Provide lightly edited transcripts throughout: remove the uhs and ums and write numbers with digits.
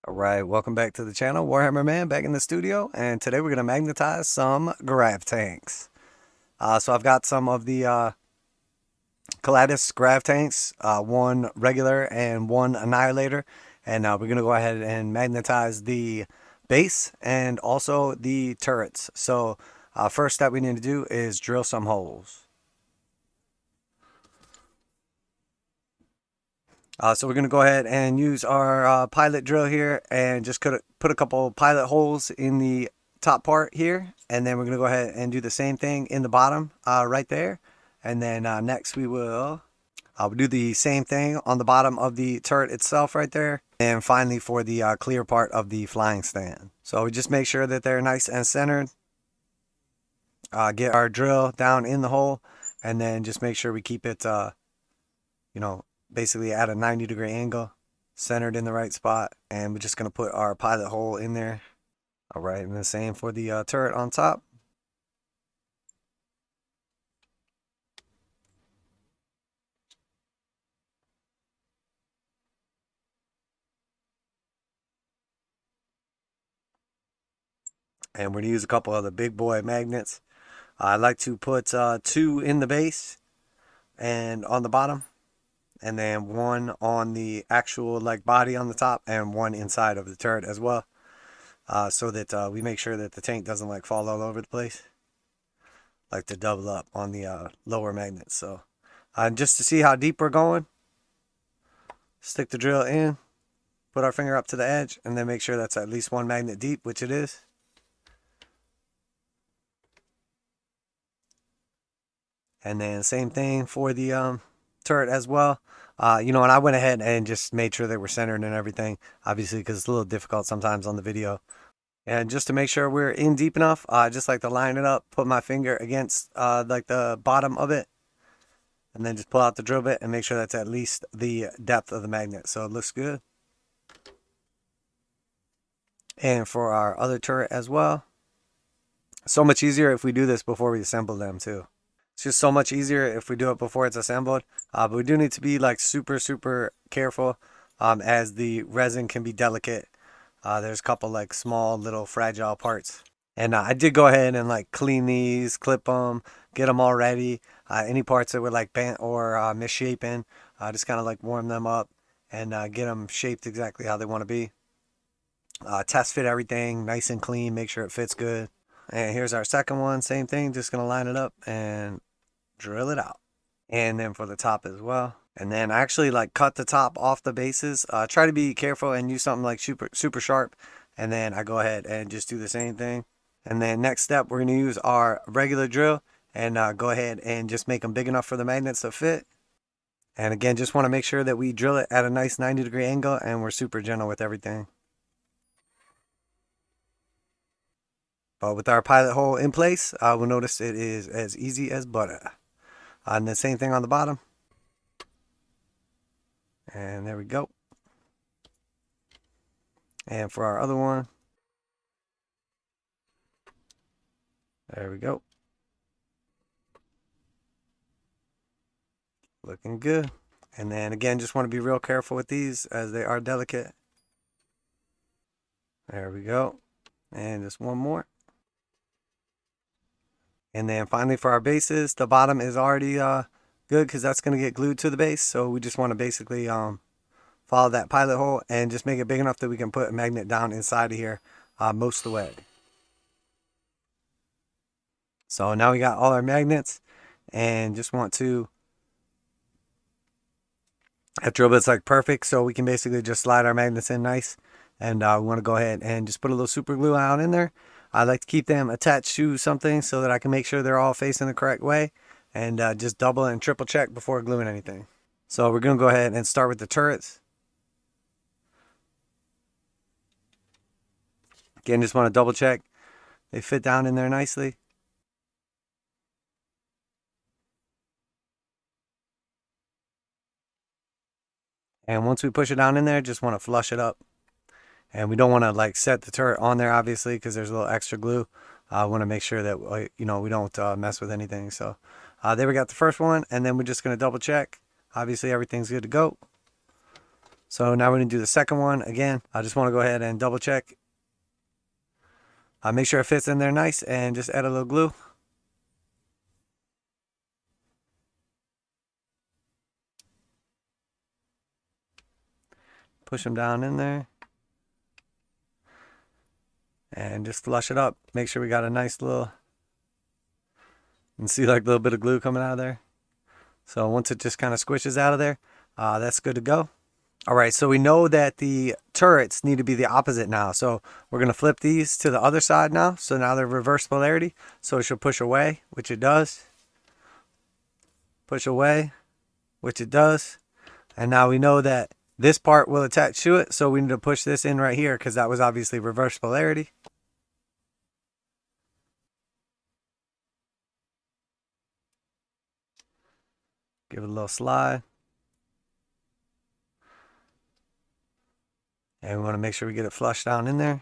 Alright, welcome back to the channel. Warhammer Man back in the studio, and today we're going to magnetize some grav-tanks. So I've got some of the Caladius Grav-tanks, one regular and one annihilator, and we're going to go ahead and magnetize the base and also the turrets. So first step we need to do is drill some holes. So we're going to go ahead and use our pilot drill here and just put a couple pilot holes in the top part here. And then we're going to go ahead and do the same thing in the bottom right there. And then next we will do the same thing on the bottom of the turret itself right there. And finally for the clear part of the flying stand. So we just make sure that they're nice and centered. Get our drill down in the hole and then just make sure we keep it, basically at a 90-degree angle, centered in the right spot. And we're just going to put our pilot hole in there. All right, and the same for the turret on top. And we're going to use a couple of the big boy magnets. I like to put 2 in the base and on the bottom, and then 1 on the actual body on the top, and 1 inside of the turret as well, so that we make sure that the tank doesn't fall all over the place. Like to double up on the lower magnets. So just to see how deep we're going, stick the drill in, put our finger up to the edge, and then make sure that's at least 1 magnet deep, which it is. And then same thing for the turret as well. And I went ahead and just made sure they were centered and everything, obviously, because it's a little difficult sometimes on the video. And just to make sure we're in deep enough, I just like to line it up, put my finger against the bottom of it, and then just pull out the drill bit and make sure that's at least the depth of the magnet, so it looks good. And for our other turret as well, so much easier if we do this before we assemble them too. It's just so much easier if we do it before it's assembled. But we do need to be super careful, as the resin can be delicate. There's a couple small little fragile parts. And I did go ahead and clean these, clip them, get them all ready. Any parts that were bent or misshapen, just kind of warm them up and get them shaped exactly how they want to be. Test fit everything nice and clean, make sure it fits good. And here's our second one, same thing, just going to line it up and drill it out. And then for the top as well. And then I actually cut the top off the bases. Try to be careful and use something super sharp. And then I go ahead and just do the same thing. And then next step, we're going to use our regular drill and go ahead and just make them big enough for the magnets to fit. And again, just want to make sure that we drill it at a nice 90-degree angle and we're super gentle with everything. But with our pilot hole in place, we'll notice it is as easy as butter. And the same thing on the bottom. And there we go. And for our other one, there we go. Looking good. And then again, just want to be real careful with these as they are delicate. There we go. And just one more. And then finally for our bases, the bottom is already good because that's going to get glued to the base. So we just want to basically follow that pilot hole and just make it big enough that we can put a magnet down inside of here most of the way. So now we got all our magnets and just want to, that drill bit's perfect, so we can basically just slide our magnets in nice. And we want to go ahead and just put a little super glue out in there. I like to keep them attached to something so that I can make sure they're all facing the correct way, and just double and triple check before gluing anything. So we're going to go ahead and start with the turrets. Again, just want to double check they fit down in there nicely. And once we push it down in there, just want to flush it up. And we don't want to set the turret on there, obviously, because there's a little extra glue. I want to make sure that we don't mess with anything. So there we got the first one, and then we're just going to double check. Obviously, everything's good to go. So now we're going to do the second one. Again, I just want to go ahead and double check. Make sure it fits in there nice and just add a little glue. Push them down in there. And just flush it up. Make sure we got a nice little, you can see like a little bit of glue coming out of there. So once it just kind of squishes out of there, that's good to go. All right, so we know that the turrets need to be the opposite now. So we're going to flip these to the other side now. So now they're reverse polarity. So it should push away, which it does. Push away, which it does. And now we know that this part will attach to it. So we need to push this in right here because that was obviously reverse polarity. Give it a little slide. And we want to make sure we get it flush down in there.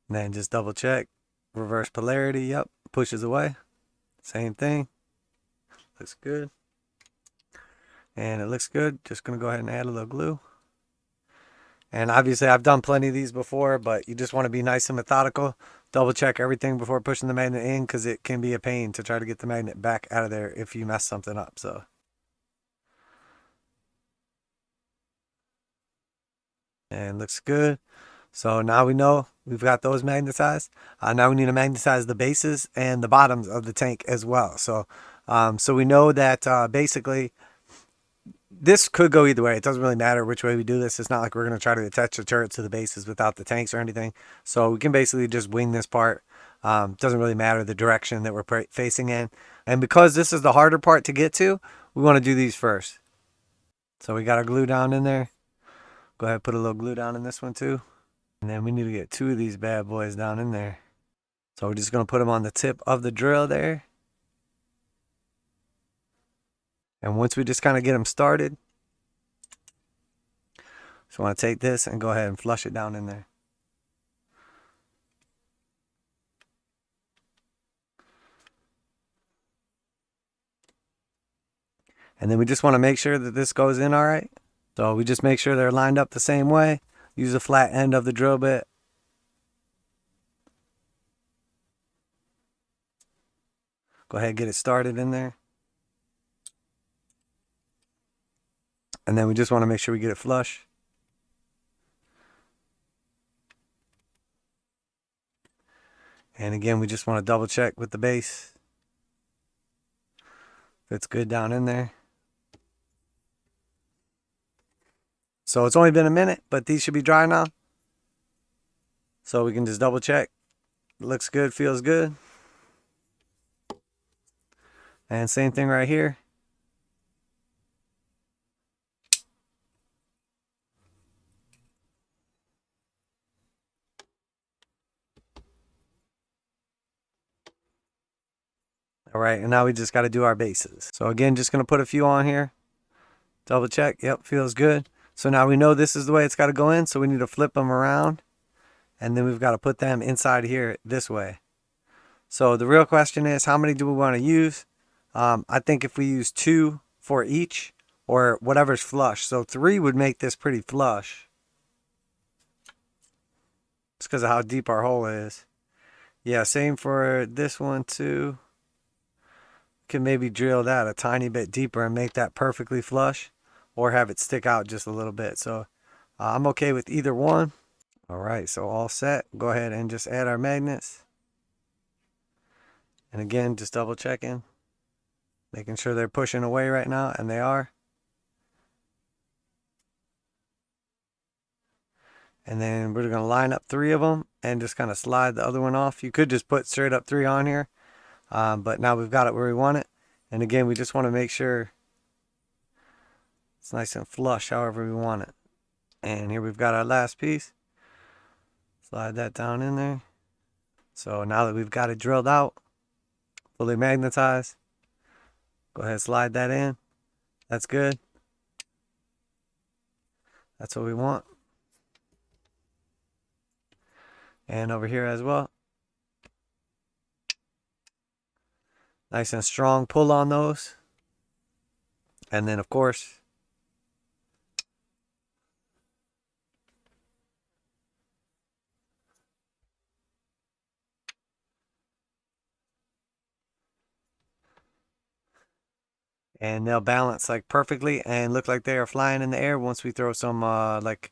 And then just double check. Reverse polarity, yep, pushes away. Same thing. Looks good. And it looks good. Just going to go ahead and add a little glue. And obviously I've done plenty of these before, but you just want to be nice and methodical. Double check everything before pushing the magnet in because it can be a pain to try to get the magnet back out of there if you mess something up. So. And looks good. So now we know we've got those magnetized. Now we need to magnetize the bases and the bottoms of the tank as well. So, so we know that basically this could go either way. It doesn't really matter which way we do this. It's not like we're going to try to attach the turret to the bases without the tanks or anything. So we can basically just wing this part. Doesn't really matter the direction that we're facing in. And because this is the harder part to get to, we want to do these first. So we got our glue down in there. Go ahead and put a little glue down in this one too. And then we need to get 2 of these bad boys down in there. So we're just going to put them on the tip of the drill there. And once we just kind of get them started, just want to take this and go ahead and flush it down in there. And then we just want to make sure that this goes in all right. So we just make sure they're lined up the same way. Use the flat end of the drill bit. Go ahead and get it started in there. And then we just want to make sure we get it flush. And again, we just want to double check with the base. If it's good down in there. So it's only been a minute, but these should be dry now. So we can just double check. Looks good, feels good. And same thing right here. All right, and now we just got to do our bases. So again, just going to put a few on here. Double check. Yep, feels good. So now we know this is the way it's got to go in. So we need to flip them around. And then we've got to put them inside here this way. So the real question is, how many do we want to use? I think if we use 2 for each or whatever's flush. So 3 would make this pretty flush. Just because of how deep our hole is. Yeah, same for this one too. Can maybe drill that a tiny bit deeper and make that perfectly flush, or have it stick out just a little bit. So I'm okay with either one. All right, so all set. Go ahead and just add our magnets. And again, just double checking, making sure they're pushing away right now, and they are. And then we're going to line up 3 of them and just kind of slide the other one off. You could just put straight up 3 on here. But now we've got it where we want it. And again, we just want to make sure it's nice and flush however we want it. And here we've got our last piece. Slide that down in there. So now that we've got it drilled out, fully magnetized, go ahead and slide that in. That's good. That's what we want. And over here as well. Nice and strong pull on those. And then of course, and they'll balance like perfectly and look like they are flying in the air once we throw some like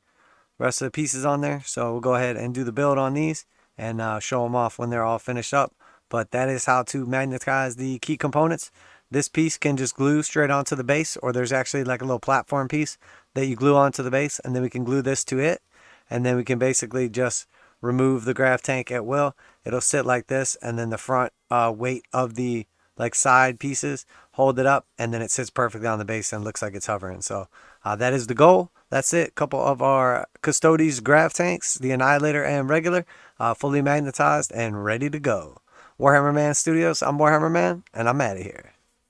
rest of the pieces on there. So we'll go ahead and do the build on these and show them off when they're all finished up. But that is how to magnetize the key components. This piece can just glue straight onto the base, or there's actually like a little platform piece that you glue onto the base, and then we can glue this to it, and then we can basically just remove the grav tank at will. It'll sit like this, and then the front weight of the like side pieces hold it up, and then it sits perfectly on the base and looks like it's hovering. So that is the goal. That's it. Couple of our Custodes Grav-tanks, the Annihilator and regular, fully magnetized and ready to go. Warhammer Man Studios, I'm Warhammer Man, and I'm out of here.